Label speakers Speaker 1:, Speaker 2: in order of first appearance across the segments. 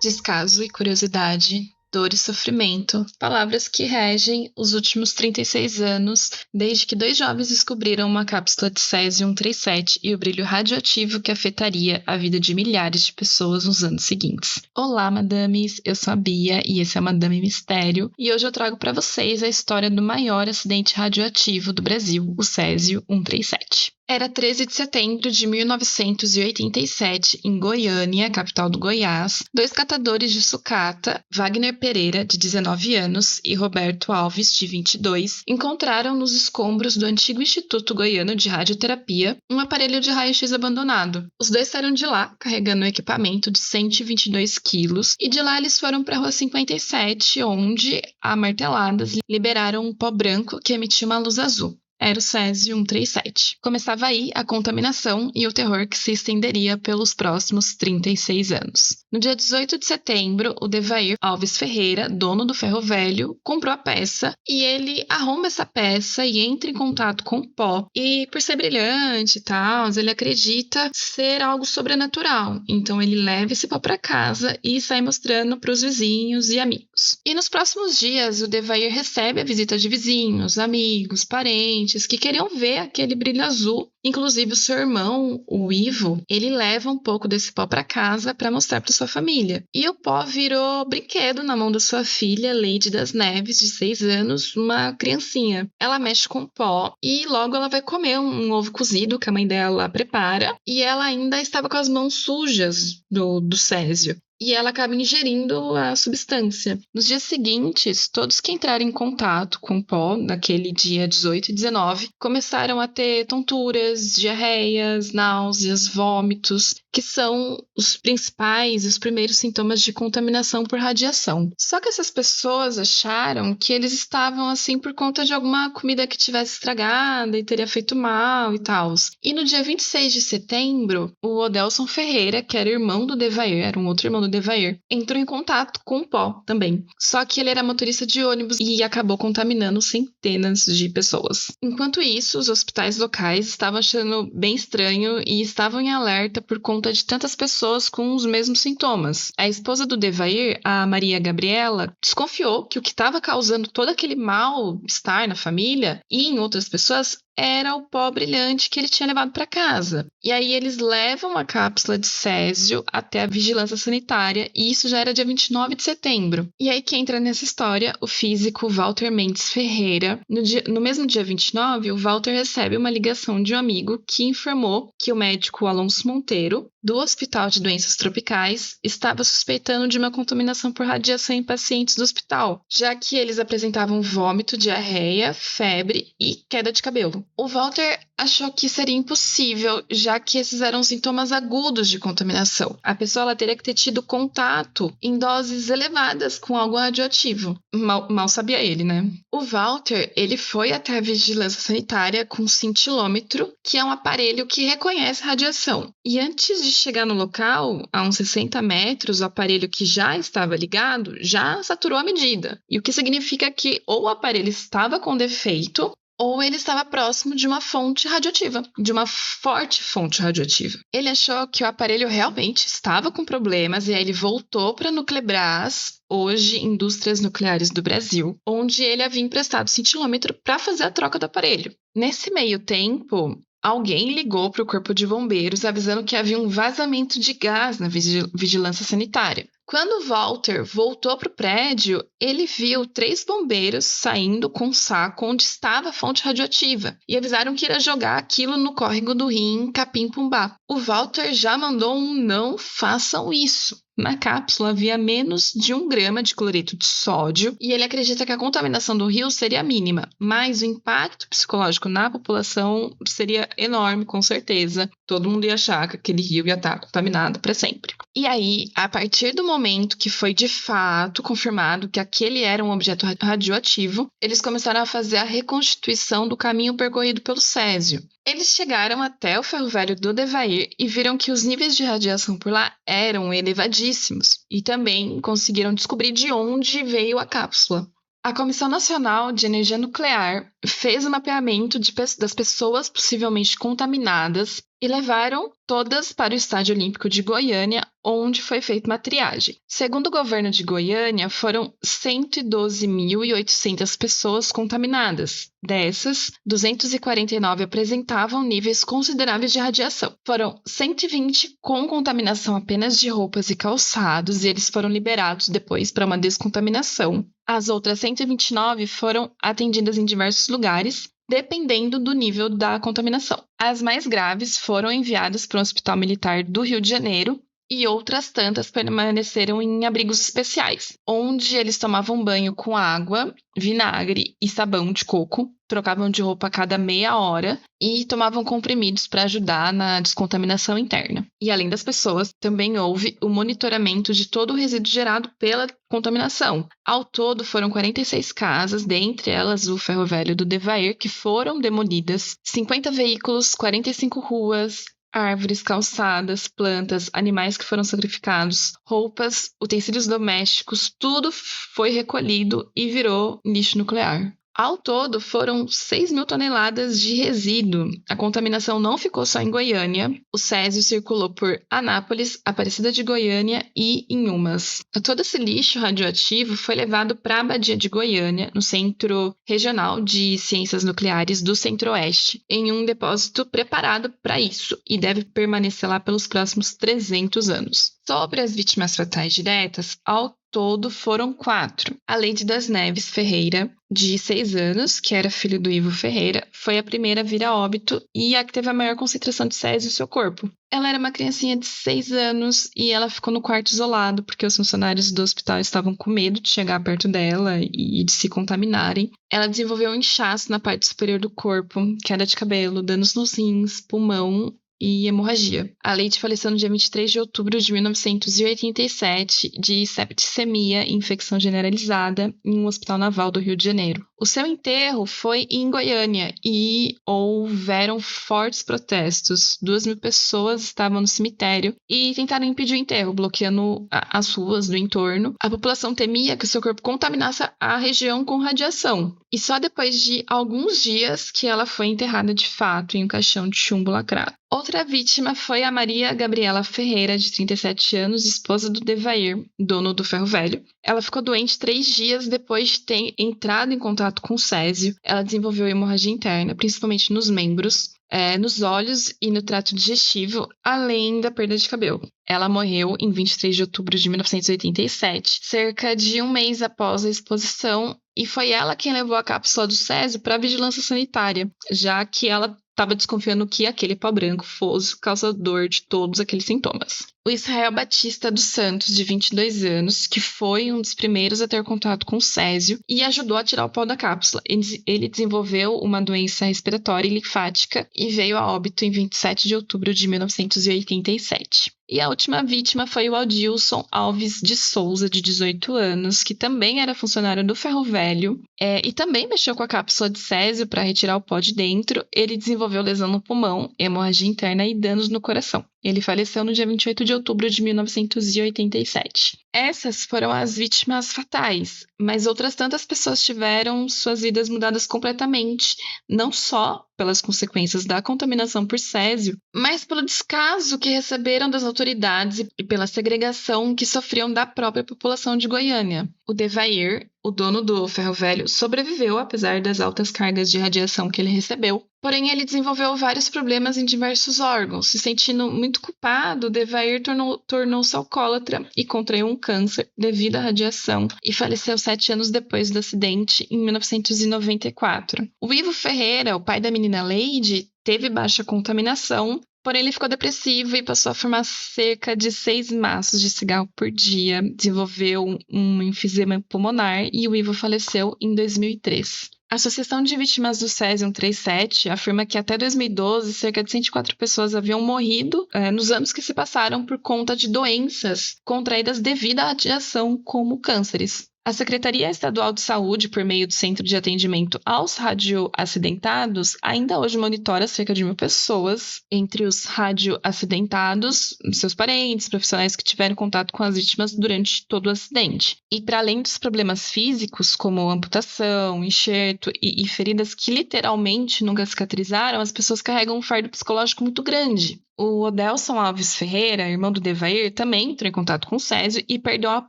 Speaker 1: descaso e curiosidade, dor e sofrimento, palavras que regem os últimos 36 anos, desde que dois jovens descobriram uma cápsula de césio-137 e o brilho radioativo que afetaria a vida de milhares de pessoas nos anos seguintes. Olá, madames, eu sou a Bia e esse é o Madame Mistério, e hoje eu trago para vocês a história do maior acidente radioativo do Brasil, o césio-137. Era 13 de setembro de 1987, em Goiânia, capital do Goiás, dois catadores de sucata, Wagner Pereira, de 19 anos, e Roberto Alves, de 22, encontraram nos escombros do antigo Instituto Goiano de Radioterapia um aparelho de raio-x abandonado. Os dois saíram de lá, carregando um equipamento de 122 quilos, e de lá eles foram para a Rua 57, onde, a marteladas, liberaram um pó branco que emitia uma luz azul. Era o césio-137. Começava aí a contaminação e o terror que se estenderia pelos próximos 36 anos. No dia 18 de setembro, o Devair Alves Ferreira, dono do ferro velho, comprou a peça e ele arromba essa peça e entra em contato com o pó. E por ser brilhante e tal, ele acredita ser algo sobrenatural. Então ele leva esse pó para casa e sai mostrando para os vizinhos e amigos. E nos próximos dias, o Devair recebe a visita de vizinhos, amigos, parentes, que queriam ver aquele brilho azul. Inclusive o seu irmão, o Ivo, ele leva um pouco desse pó para casa para mostrar para sua família. E o pó virou brinquedo na mão da sua filha, Leide das Neves, de 6 anos, uma criancinha. Ela mexe com o pó e logo ela vai comer um ovo cozido que a mãe dela prepara, e ela ainda estava com as mãos sujas do césio. E ela acaba ingerindo a substância. Nos dias seguintes, todos que entraram em contato com o pó, naquele dia 18 e 19, começaram a ter tonturas, diarreias, náuseas, vômitos, que são os principais e os primeiros sintomas de contaminação por radiação. Só que essas pessoas acharam que eles estavam assim por conta de alguma comida que tivesse estragada e teria feito mal e tal. E no dia 26 de setembro, o Odelson Ferreira, que era irmão do Devair, era um outro irmão do Devair, entrou em contato com o pó também. Só que ele era motorista de ônibus e acabou contaminando centenas de pessoas. Enquanto isso, os hospitais locais estavam achando bem estranho e estavam em alerta por conta de tantas pessoas com os mesmos sintomas. A esposa do Devair, a Maria Gabriela, desconfiou que o que estava causando todo aquele mal-estar na família e em outras pessoas era o pó brilhante que ele tinha levado para casa. E aí eles levam a cápsula de césio até a vigilância sanitária, e isso já era dia 29 de setembro. E aí que entra nessa história o físico Walter Mendes Ferreira. No mesmo dia 29, o Walter recebe uma ligação de um amigo que informou que o médico Alonso Monteiro, do Hospital de Doenças Tropicais, estava suspeitando de uma contaminação por radiação em pacientes do hospital, já que eles apresentavam vômito, diarreia, febre e queda de cabelo. O Walter achou que seria impossível, já que esses eram sintomas agudos de contaminação. A pessoa ela teria que ter tido contato em doses elevadas com algo radioativo. Mal sabia ele, né? O Walter, ele foi até a vigilância sanitária com um cintilômetro, que é um aparelho que reconhece radiação. E antes de chegar no local, a uns 60 metros, o aparelho que já estava ligado já saturou a medida. E o que significa que ou o aparelho estava com defeito, ou ele estava próximo de uma fonte radioativa, de uma forte fonte radioativa. Ele achou que o aparelho realmente estava com problemas e aí ele voltou para a Nuclebras, hoje Indústrias Nucleares do Brasil, onde ele havia emprestado o cintilômetro para fazer a troca do aparelho. Nesse meio tempo, alguém ligou para o corpo de bombeiros avisando que havia um vazamento de gás na vigilância sanitária. Quando o Walter voltou para o prédio, ele viu 3 bombeiros saindo com um saco onde estava a fonte radioativa e avisaram que ia jogar aquilo no córrego do rio em Capim-Pumbá. O Walter já mandou um não façam isso. Na cápsula havia menos de 1 grama de cloreto de sódio e ele acredita que a contaminação do rio seria mínima, mas o impacto psicológico na população seria enorme, com certeza. Todo mundo ia achar que aquele rio ia estar contaminado para sempre. E aí, a partir do momento que foi de fato confirmado que aquele era um objeto radioativo, eles começaram a fazer a reconstituição do caminho percorrido pelo césio. Eles chegaram até o ferro velho do Devair e viram que os níveis de radiação por lá eram elevadíssimos. E também conseguiram descobrir de onde veio a cápsula. A Comissão Nacional de Energia Nuclear fez o mapeamento das pessoas possivelmente contaminadas e levaram todas para o Estádio Olímpico de Goiânia, onde foi feita uma triagem. Segundo o governo de Goiânia, foram 112.800 pessoas contaminadas. Dessas, 249 apresentavam níveis consideráveis de radiação. Foram 120 com contaminação apenas de roupas e calçados, e eles foram liberados depois para uma descontaminação. As outras 129 foram atendidas em diversos lugares, dependendo do nível da contaminação. As mais graves foram enviadas para o Hospital Militar do Rio de Janeiro e outras tantas permaneceram em abrigos especiais, onde eles tomavam banho com água, vinagre e sabão de coco, trocavam de roupa a cada meia hora e tomavam comprimidos para ajudar na descontaminação interna. E além das pessoas, também houve o monitoramento de todo o resíduo gerado pela contaminação. Ao todo, foram 46 casas, dentre elas o Ferro Velho do Devair, que foram demolidas, 50 veículos, 45 ruas, árvores, calçadas, plantas, animais que foram sacrificados, roupas, utensílios domésticos, tudo foi recolhido e virou lixo nuclear. Ao todo, foram 6.000 toneladas de resíduo. A contaminação não ficou só em Goiânia. O césio circulou por Anápolis, Aparecida de Goiânia e Inhumas. Todo esse lixo radioativo foi levado para a Abadia de Goiânia, no Centro Regional de Ciências Nucleares do Centro-Oeste, em um depósito preparado para isso e deve permanecer lá pelos próximos 300 anos. Sobre as vítimas fatais diretas, ao todo foram 4. A Leide das Neves Ferreira, de 6 anos, que era filho do Ivo Ferreira, foi a primeira a vir a óbito e a que teve a maior concentração de césio em seu corpo. Ela era uma criancinha de 6 anos e ela ficou no quarto isolado porque os funcionários do hospital estavam com medo de chegar perto dela e de se contaminarem. Ela desenvolveu um inchaço na parte superior do corpo, queda de cabelo, danos nos rins, pulmão e hemorragia. A Leite faleceu no dia 23 de outubro de 1987 de septicemia e infecção generalizada em um hospital naval do Rio de Janeiro. O seu enterro foi em Goiânia e houveram fortes protestos. 2.000 pessoas estavam no cemitério e tentaram impedir o enterro, bloqueando as ruas do entorno. A população temia que o seu corpo contaminasse a região com radiação. E só depois de alguns dias que ela foi enterrada de fato em um caixão de chumbo lacrado. Outra vítima foi a Maria Gabriela Ferreira, de 37 anos, esposa do Devair, dono do Ferro Velho. Ela ficou doente 3 dias depois de ter entrado em contato com o césio. Ela desenvolveu hemorragia interna, principalmente nos membros, nos olhos e no trato digestivo, além da perda de cabelo. Ela morreu em 23 de outubro de 1987, cerca de um mês após a exposição, e foi ela quem levou a cápsula do césio para a vigilância sanitária, já que ela estava desconfiando que aquele pó branco fosse o causador de todos aqueles sintomas. O Israel Batista dos Santos, de 22 anos, que foi um dos primeiros a ter contato com o césio e ajudou a tirar o pó da cápsula. Ele desenvolveu uma doença respiratória e linfática e veio a óbito em 27 de outubro de 1987. E a última vítima foi o Adilson Alves de Souza, de 18 anos, que também era funcionário do Ferro Velho e também mexeu com a cápsula de césio para retirar o pó de dentro. Ele desenvolveu lesão no pulmão, hemorragia interna e danos no coração. Ele faleceu no dia 28 de outubro de 1987. Essas foram as vítimas fatais, mas outras tantas pessoas tiveram suas vidas mudadas completamente, não só pelas consequências da contaminação por césio, mas pelo descaso que receberam das autoridades e pela segregação que sofriam da própria população de Goiânia. O Devair, o dono do Ferro Velho, sobreviveu apesar das altas cargas de radiação que ele recebeu. Porém, ele desenvolveu vários problemas em diversos órgãos. Se sentindo muito culpado, Devair tornou-se alcoólatra e contraiu um câncer devido à radiação e faleceu 7 anos depois do acidente, em 1994. O Ivo Ferreira, o pai da menina Leide, teve baixa contaminação, porém ele ficou depressivo e passou a fumar cerca de 6 maços de cigarro por dia, desenvolveu um enfisema pulmonar e o Ivo faleceu em 2003. A Associação de Vítimas do Césio-137 afirma que até 2012, cerca de 104 pessoas haviam morrido nos anos que se passaram por conta de doenças contraídas devido à radiação, como cânceres. A Secretaria Estadual de Saúde, por meio do Centro de Atendimento aos Radioacidentados, ainda hoje monitora cerca de 1.000 pessoas, entre os radioacidentados, seus parentes, profissionais que tiveram contato com as vítimas durante todo o acidente. E para além dos problemas físicos, como amputação, enxerto e feridas que literalmente nunca cicatrizaram, as pessoas carregam um fardo psicológico muito grande. O Odelson Alves Ferreira, irmão do Devair, também entrou em contato com o Césio e perdeu a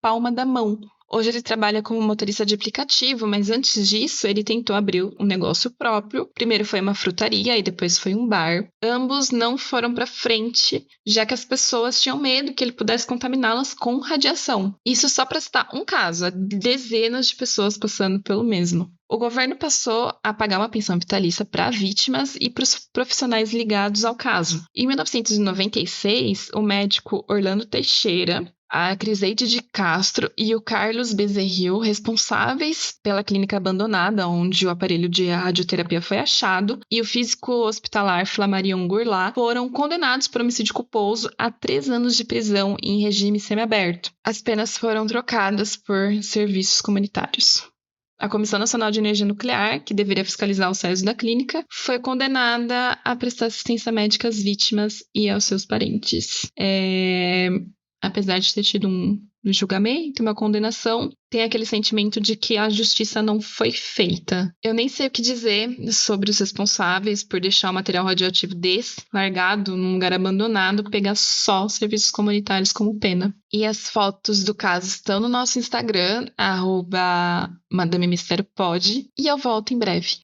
Speaker 1: palma da mão. Hoje ele trabalha como motorista de aplicativo, mas antes disso ele tentou abrir um negócio próprio. Primeiro foi uma frutaria e depois foi um bar. Ambos não foram para frente, já que as pessoas tinham medo que ele pudesse contaminá-las com radiação. Isso só para citar um caso, há dezenas de pessoas passando pelo mesmo. O governo passou a pagar uma pensão vitalícia para vítimas e para os profissionais ligados ao caso. Em 1996, o médico Orlando Teixeira, a Criseide de Castro e o Carlos Bezerril, responsáveis pela clínica abandonada onde o aparelho de radioterapia foi achado, e o físico hospitalar Flammarion Gourlat, foram condenados por homicídio culposo a 3 anos de prisão em regime semiaberto. As penas foram trocadas por serviços comunitários. A Comissão Nacional de Energia Nuclear, que deveria fiscalizar o Césio da clínica, foi condenada a prestar assistência médica às vítimas e aos seus parentes. Apesar de ter tido um julgamento, uma condenação, tem aquele sentimento de que a justiça não foi feita. Eu nem sei o que dizer sobre os responsáveis por deixar o material radioativo desse largado num lugar abandonado, pegar só os serviços comunitários como pena. E as fotos do caso estão no nosso Instagram, @MadameMistérioPod, e eu volto em breve.